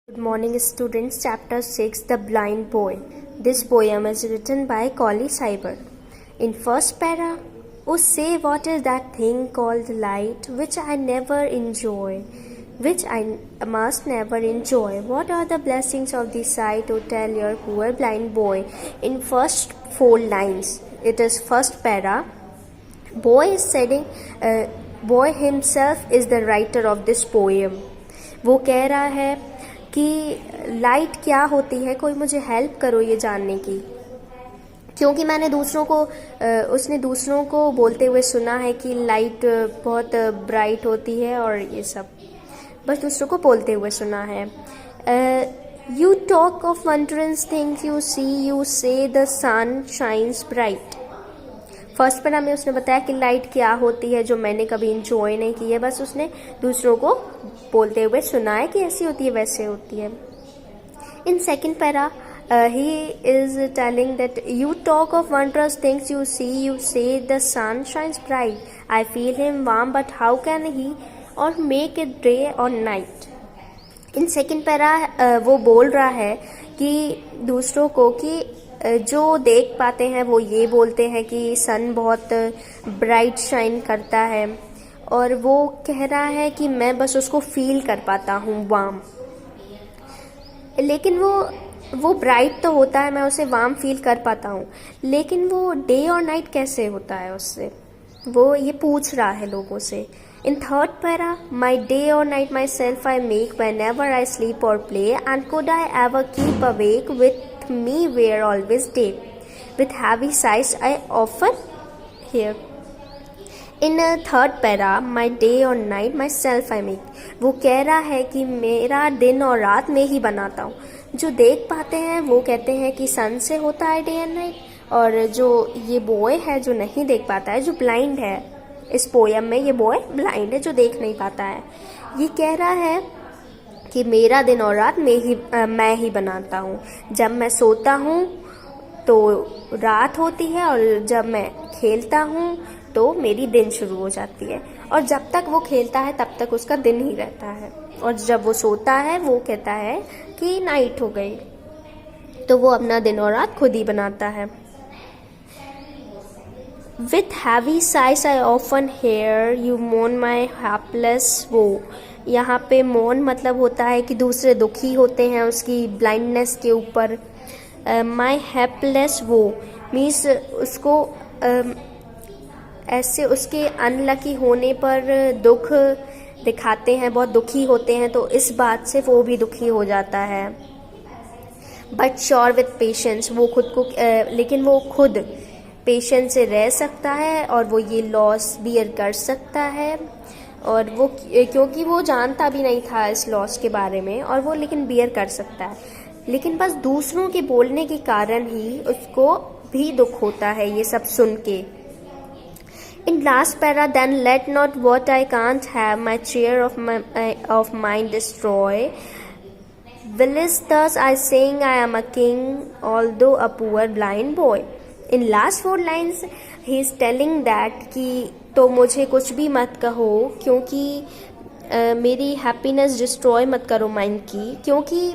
Good morning, students. Chapter 6, The Blind Boy. This poem is written by Collie Cyber. In first para, oh say what is that thing called light, which I never enjoy, which I must never enjoy. What are the blessings of the sight, oh tell your poor blind boy. In first 4 lines, it is first para. Boy is saying, boy himself is the writer of this poem. वो कह रहा है कि light क्या होती है, कोई मुझे हेल्प करो ये जानने की, क्योंकि मैंने उसने दूसरों को बोलते हुए सुना है कि लाइट बहुत ब्राइट होती है और ये सब बस दूसरों को बोलते हुए सुना है. You talk of wondrous things you see, you say the sun shines bright. First para में उसने बताया कि लाइट क्या होती है जो मैंने कभी इंजॉय नहीं की है, बस उसने दूसरों को बोलते हुए सुना है कि ऐसी होती है वैसे होती है. In second para he is telling that you talk of wondrous things you see, you say the sun shines bright, I feel him warm but how can he और मेक इट डे और night. In second para वो बोल रहा है कि दूसरों को कि जो देख पाते हैं वो ये बोलते हैं कि सन बहुत ब्राइट शाइन करता है, और वो कह रहा है कि मैं बस उसको फील कर पाता हूँ वार्म. लेकिन वो ब्राइट तो होता है, मैं उसे वार्म फील कर पाता हूँ, लेकिन वो डे और नाइट कैसे होता है उससे, वो ये पूछ रहा है लोगों से. In third para, my day or night myself I make whenever I sleep or play, and could I ever keep awake with me were always day, with heavy sighs I often hear. In third para, my day or night myself I make. वो कह रहा है कि मेरा दिन और रात मैं ही बनाता हूँ. जो देख पाते हैं वो कहते हैं कि सन से होता है डे एंड नाइट, और जो ये बॉय है जो नहीं देख पाता है, जो ब्लाइंड है, इस पोयम में ये बॉय ब्लाइंड है जो देख नहीं पाता है, ये कह रहा है कि मेरा दिन और रात मैं ही बनाता हूँ. जब मैं सोता हूँ तो रात होती है, और जब मैं खेलता हूँ तो मेरी दिन शुरू हो जाती है, और जब तक वो खेलता है तब तक उसका दिन ही रहता है, और जब वो सोता है वो कहता है कि नाइट हो गई, तो वो अपना दिन और रात खुद ही बनाता है. With heavy sighs I often hear you moan my hapless woe. यहाँ पे moan मतलब होता है कि दूसरे दुखी होते हैं उसकी blindness के ऊपर. My hapless woe means उसको ऐसे उसके अनलकी होने पर दुख दिखाते हैं, बहुत दुखी होते हैं, तो इस बात से वो भी दुखी हो जाता है. But sure with patience, वो खुद को लेकिन वो खुद पेशेंस से रह सकता है, और वो ये लॉस बियर कर सकता है, और वो क्योंकि वो जानता भी नहीं था इस लॉस के बारे में, और वो लेकिन बियर कर सकता है, लेकिन बस दूसरों के बोलने के कारण ही उसको भी दुख होता है ये सब सुन के. In last para, then let not what I can't have my cheer of mind destroy, whilst thus I sing I am a king although a poor blind boy. In last 4 lines he is telling that कि तो मुझे कुछ भी मत कहो, क्योंकि मेरी happiness destroy मत करो माइंड की, क्योंकि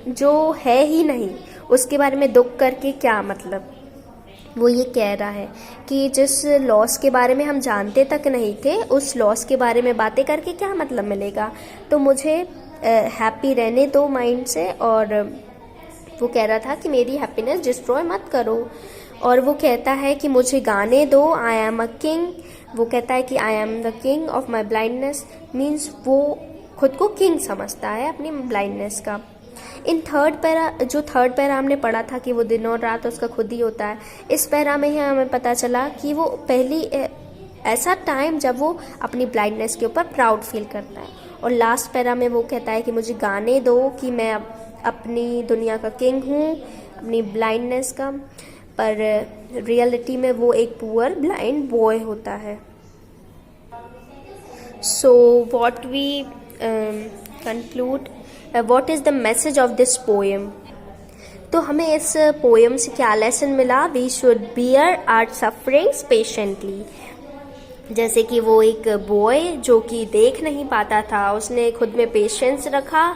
जो है ही नहीं उसके बारे में दुख करके क्या मतलब. वो ये कह रहा है कि जिस लॉस के बारे में हम जानते तक नहीं थे, उस लॉस के बारे में बातें करके क्या मतलब मिलेगा, तो मुझे हैप्पी रहने दो माइंड से. और वो कह रहा था कि मेरी हैप्पीनेस डिस्ट्रॉय मत करो, और वो कहता है कि मुझे गाने दो, आई एम अ किंग. वो कहता है कि I am the king of my blindness, means वो खुद को किंग समझता है अपनी ब्लाइंडनेस का. इन थर्ड पैरा हमने पढ़ा था कि वो दिन और रात उसका खुद ही होता है. इस पैरा में ही हमें पता चला कि वो पहली ऐसा टाइम जब वो अपनी ब्लाइंडनेस के ऊपर प्राउड फील करता है, और लास्ट पैरा में वो कहता है कि मुझे गाने दो कि मैं अपनी दुनिया का किंग हूँ, अपनी ब्लाइंडनेस का, पर रियलिटी में वो एक पुअर ब्लाइंड बॉय होता है. So what we conclude, what is the message of this poem. तो हमें इस पोएम से क्या लेसन मिला. We should bear our sufferings patiently. जैसे कि वो एक बॉय जो कि देख नहीं पाता था, उसने खुद में पेशेंस रखा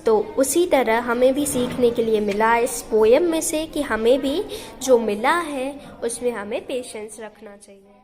तो उसी तरह हमें भी सीखने के लिए मिला इस पोएम में से कि हमें भी जो मिला है उसमें हमें पेशेंस रखना चाहिए।